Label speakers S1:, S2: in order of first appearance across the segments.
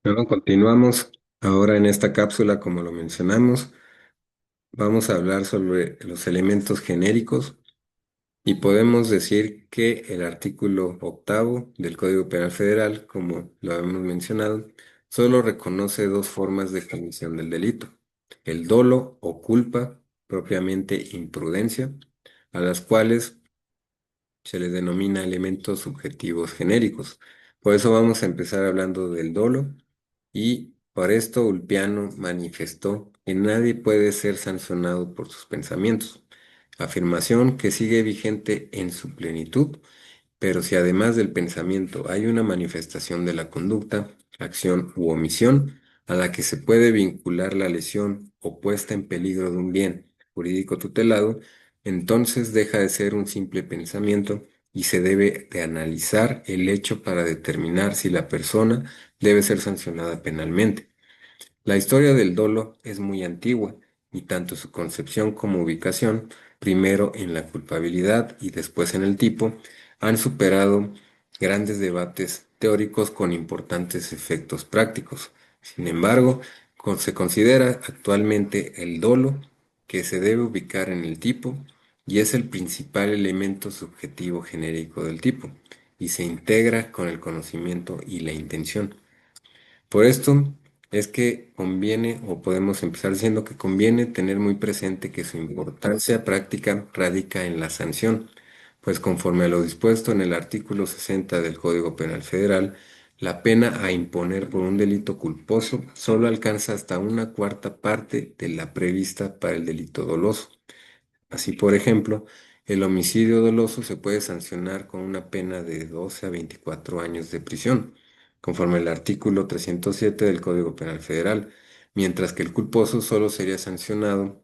S1: Bueno, continuamos ahora en esta cápsula, como lo mencionamos, vamos a hablar sobre los elementos genéricos y podemos decir que el artículo octavo del Código Penal Federal, como lo hemos mencionado, solo reconoce dos formas de comisión del delito: el dolo o culpa, propiamente imprudencia, a las cuales se les denomina elementos subjetivos genéricos. Por eso vamos a empezar hablando del dolo. Y por esto Ulpiano manifestó que nadie puede ser sancionado por sus pensamientos, afirmación que sigue vigente en su plenitud, pero si además del pensamiento hay una manifestación de la conducta, acción u omisión a la que se puede vincular la lesión o puesta en peligro de un bien jurídico tutelado, entonces deja de ser un simple pensamiento y se debe de analizar el hecho para determinar si la persona debe ser sancionada penalmente. La historia del dolo es muy antigua y tanto su concepción como ubicación, primero en la culpabilidad y después en el tipo, han superado grandes debates teóricos con importantes efectos prácticos. Sin embargo, se considera actualmente el dolo que se debe ubicar en el tipo y es el principal elemento subjetivo genérico del tipo y se integra con el conocimiento y la intención. Por esto es que conviene, o podemos empezar diciendo que conviene tener muy presente que su importancia práctica radica en la sanción, pues conforme a lo dispuesto en el artículo 60 del Código Penal Federal, la pena a imponer por un delito culposo solo alcanza hasta una cuarta parte de la prevista para el delito doloso. Así, por ejemplo, el homicidio doloso se puede sancionar con una pena de 12 a 24 años de prisión, conforme al artículo 307 del Código Penal Federal, mientras que el culposo solo sería sancionado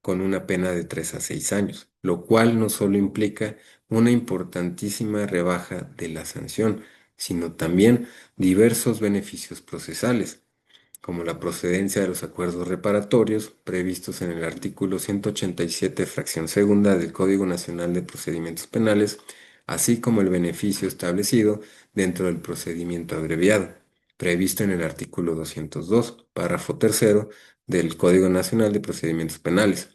S1: con una pena de 3 a 6 años, lo cual no solo implica una importantísima rebaja de la sanción, sino también diversos beneficios procesales, como la procedencia de los acuerdos reparatorios previstos en el artículo 187, fracción segunda del Código Nacional de Procedimientos Penales, así como el beneficio establecido dentro del procedimiento abreviado, previsto en el artículo 202, párrafo tercero del Código Nacional de Procedimientos Penales.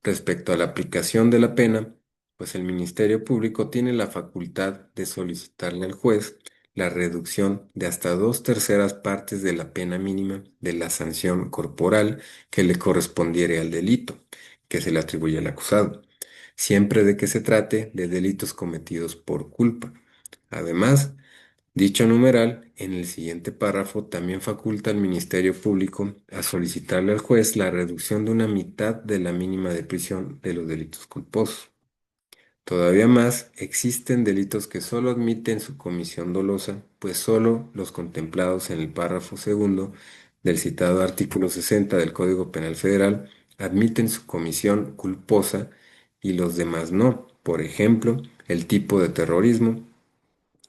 S1: Respecto a la aplicación de la pena, pues el Ministerio Público tiene la facultad de solicitarle al juez la reducción de hasta dos terceras partes de la pena mínima de la sanción corporal que le correspondiere al delito que se le atribuye al acusado, siempre de que se trate de delitos cometidos por culpa. Además, dicho numeral, en el siguiente párrafo, también faculta al Ministerio Público a solicitarle al juez la reducción de una mitad de la mínima de prisión de los delitos culposos. Todavía más, existen delitos que solo admiten su comisión dolosa, pues solo los contemplados en el párrafo segundo del citado artículo 60 del Código Penal Federal admiten su comisión culposa y los demás no. Por ejemplo, el tipo de terrorismo,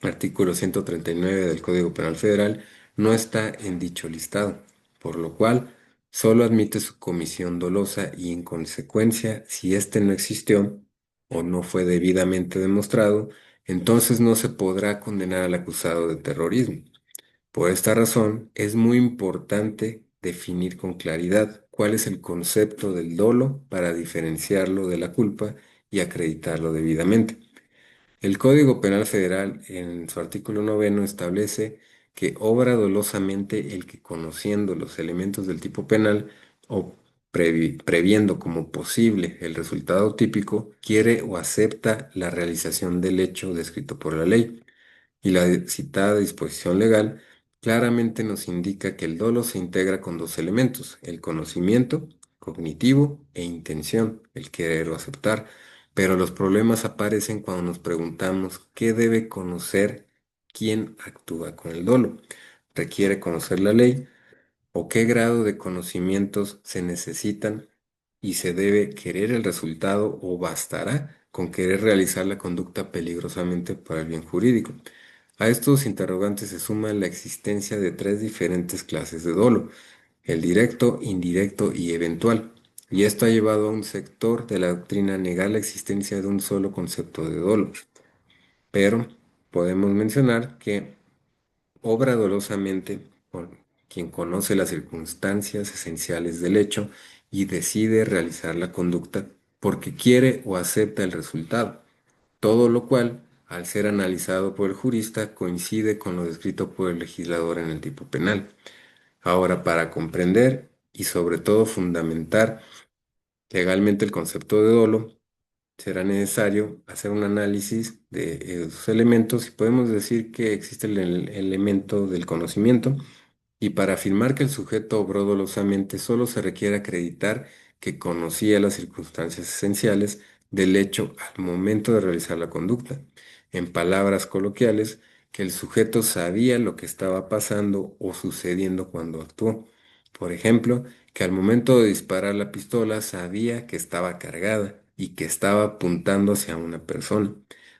S1: artículo 139 del Código Penal Federal, no está en dicho listado, por lo cual solo admite su comisión dolosa y en consecuencia, si éste no existió o no fue debidamente demostrado, entonces no se podrá condenar al acusado de terrorismo. Por esta razón, es muy importante definir con claridad cuál es el concepto del dolo para diferenciarlo de la culpa y acreditarlo debidamente. El Código Penal Federal, en su artículo noveno, establece que obra dolosamente el que, conociendo los elementos del tipo penal o previendo como posible el resultado típico, quiere o acepta la realización del hecho descrito por la ley. Y la citada disposición legal claramente nos indica que el dolo se integra con dos elementos: el conocimiento cognitivo e intención, el querer o aceptar. Pero los problemas aparecen cuando nos preguntamos qué debe conocer quien actúa con el dolo. ¿Requiere conocer la ley o qué grado de conocimientos se necesitan y se debe querer el resultado o bastará con querer realizar la conducta peligrosamente para el bien jurídico? A estos interrogantes se suma la existencia de tres diferentes clases de dolo: el directo, indirecto y eventual. Y esto ha llevado a un sector de la doctrina a negar la existencia de un solo concepto de dolo. Pero podemos mencionar que obra dolosamente, quien conoce las circunstancias esenciales del hecho y decide realizar la conducta porque quiere o acepta el resultado, todo lo cual, al ser analizado por el jurista, coincide con lo descrito por el legislador en el tipo penal. Ahora, para comprender y sobre todo fundamentar legalmente el concepto de dolo, será necesario hacer un análisis de esos elementos y podemos decir que existe el elemento del conocimiento y para afirmar que el sujeto obró dolosamente solo se requiere acreditar que conocía las circunstancias esenciales del hecho al momento de realizar la conducta. En palabras coloquiales, que el sujeto sabía lo que estaba pasando o sucediendo cuando actuó. Por ejemplo, que al momento de disparar la pistola sabía que estaba cargada y que estaba apuntando hacia una persona,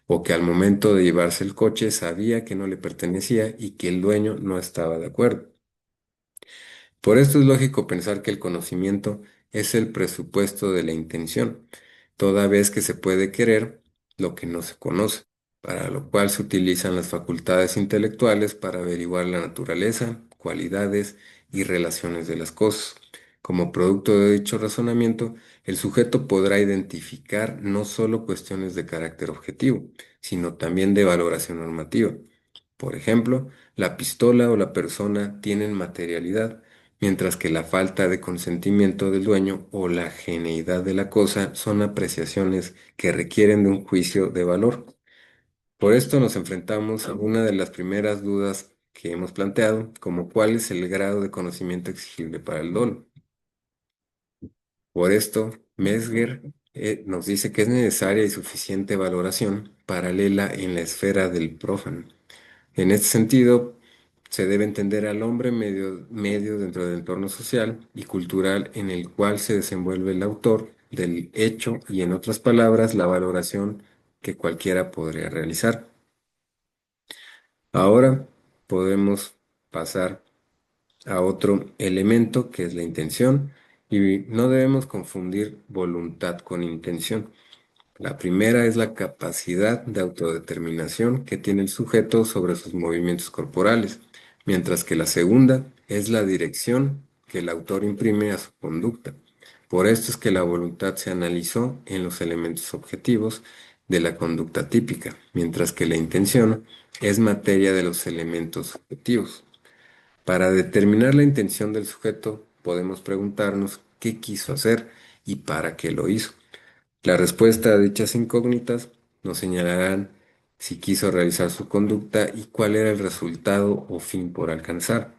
S1: o que al momento de llevarse el coche sabía que no le pertenecía y que el dueño no estaba de acuerdo. Por esto es lógico pensar que el conocimiento es el presupuesto de la intención, toda vez que se puede querer lo que no se conoce, para lo cual se utilizan las facultades intelectuales para averiguar la naturaleza, cualidades y relaciones de las cosas. Como producto de dicho razonamiento, el sujeto podrá identificar no solo cuestiones de carácter objetivo, sino también de valoración normativa. Por ejemplo, la pistola o la persona tienen materialidad, mientras que la falta de consentimiento del dueño o la geneidad de la cosa son apreciaciones que requieren de un juicio de valor. Por esto nos enfrentamos a una de las primeras dudas que hemos planteado, como cuál es el grado de conocimiento exigible para el dolo. Por esto, Mesger nos dice que es necesaria y suficiente valoración paralela en la esfera del prófano. En este sentido, se debe entender al hombre medio dentro del entorno social y cultural en el cual se desenvuelve el autor del hecho y, en otras palabras, la valoración que cualquiera podría realizar. Ahora podemos pasar a otro elemento que es la intención y no debemos confundir voluntad con intención. La primera es la capacidad de autodeterminación que tiene el sujeto sobre sus movimientos corporales, mientras que la segunda es la dirección que el autor imprime a su conducta. Por esto es que la voluntad se analizó en los elementos objetivos de la conducta típica, mientras que la intención es materia de los elementos objetivos. Para determinar la intención del sujeto, podemos preguntarnos qué quiso hacer y para qué lo hizo. La respuesta a dichas incógnitas nos señalarán si quiso realizar su conducta y cuál era el resultado o fin por alcanzar.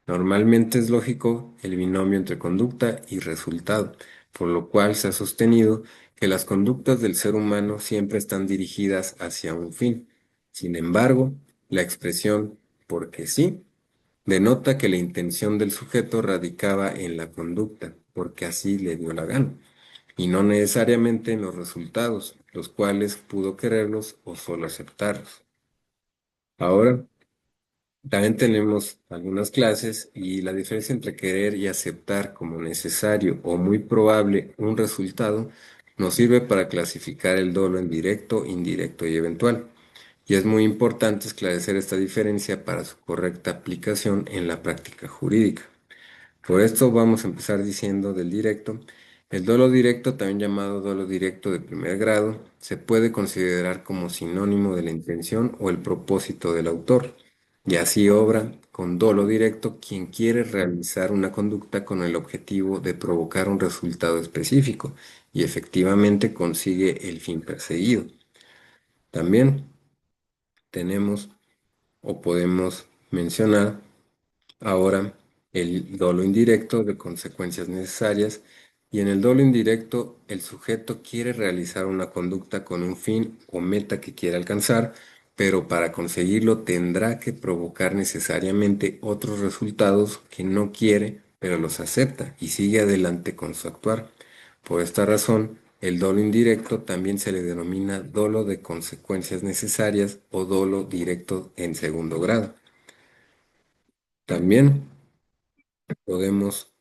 S1: Normalmente es lógico el binomio entre conducta y resultado, por lo cual se ha sostenido que las conductas del ser humano siempre están dirigidas hacia un fin. Sin embargo, la expresión porque sí denota que la intención del sujeto radicaba en la conducta, porque así le dio la gana y no necesariamente en los resultados, los cuales pudo quererlos o solo aceptarlos. Ahora, también tenemos algunas clases y la diferencia entre querer y aceptar como necesario o muy probable un resultado nos sirve para clasificar el dolo en directo, indirecto y eventual. Y es muy importante esclarecer esta diferencia para su correcta aplicación en la práctica jurídica. Por esto vamos a empezar diciendo del directo. El dolo directo, también llamado dolo directo de primer grado, se puede considerar como sinónimo de la intención o el propósito del autor. Y así obra con dolo directo quien quiere realizar una conducta con el objetivo de provocar un resultado específico y efectivamente consigue el fin perseguido. También tenemos o podemos mencionar ahora, el dolo indirecto de consecuencias necesarias y en el dolo indirecto el sujeto quiere realizar una conducta con un fin o meta que quiere alcanzar, pero para conseguirlo tendrá que provocar necesariamente otros resultados que no quiere, pero los acepta y sigue adelante con su actuar. Por esta razón, el dolo indirecto también se le denomina dolo de consecuencias necesarias o dolo directo en segundo grado. También podemos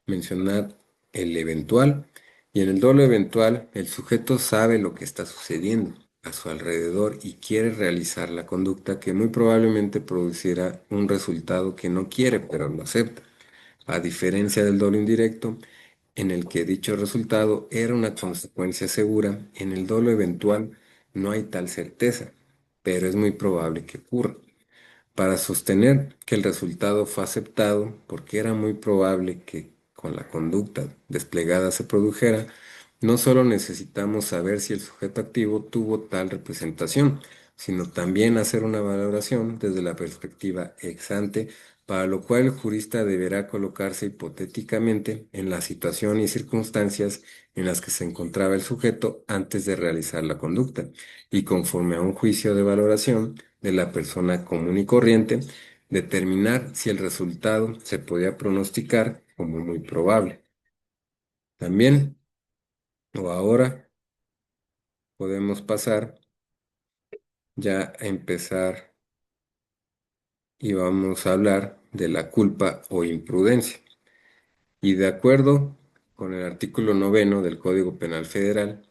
S1: mencionar el eventual y en el dolo eventual el sujeto sabe lo que está sucediendo, a su alrededor y quiere realizar la conducta que muy probablemente producirá un resultado que no quiere, pero lo acepta. A diferencia del dolo indirecto, en el que dicho resultado era una consecuencia segura, en el dolo eventual no hay tal certeza, pero es muy probable que ocurra. Para sostener que el resultado fue aceptado, porque era muy probable que con la conducta desplegada se produjera, no solo necesitamos saber si el sujeto activo tuvo tal representación, sino también hacer una valoración desde la perspectiva ex ante, para lo cual el jurista deberá colocarse hipotéticamente en la situación y circunstancias en las que se encontraba el sujeto antes de realizar la conducta, y conforme a un juicio de valoración de la persona común y corriente, determinar si el resultado se podía pronosticar como muy probable. También, o ahora, podemos pasar ya a empezar y vamos a hablar de la culpa o imprudencia. Y de acuerdo con el artículo 9 del Código Penal Federal,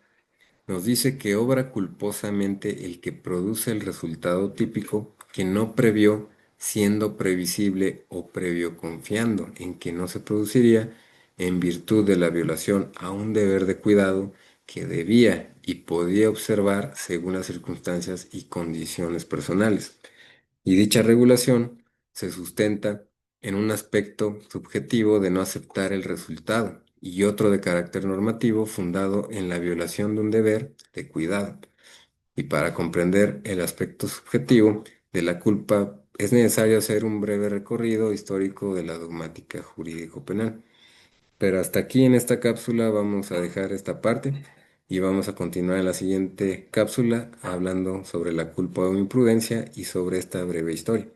S1: nos dice que obra culposamente el que produce el resultado típico que no previó, siendo previsible o previo confiando en que no se produciría en virtud de la violación a un deber de cuidado que debía y podía observar según las circunstancias y condiciones personales. Y dicha regulación se sustenta en un aspecto subjetivo de no aceptar el resultado y otro de carácter normativo fundado en la violación de un deber de cuidado. Y para comprender el aspecto subjetivo de la culpa es necesario hacer un breve recorrido histórico de la dogmática jurídico-penal. Pero hasta aquí en esta cápsula vamos a dejar esta parte y vamos a continuar en la siguiente cápsula hablando sobre la culpa o imprudencia y sobre esta breve historia.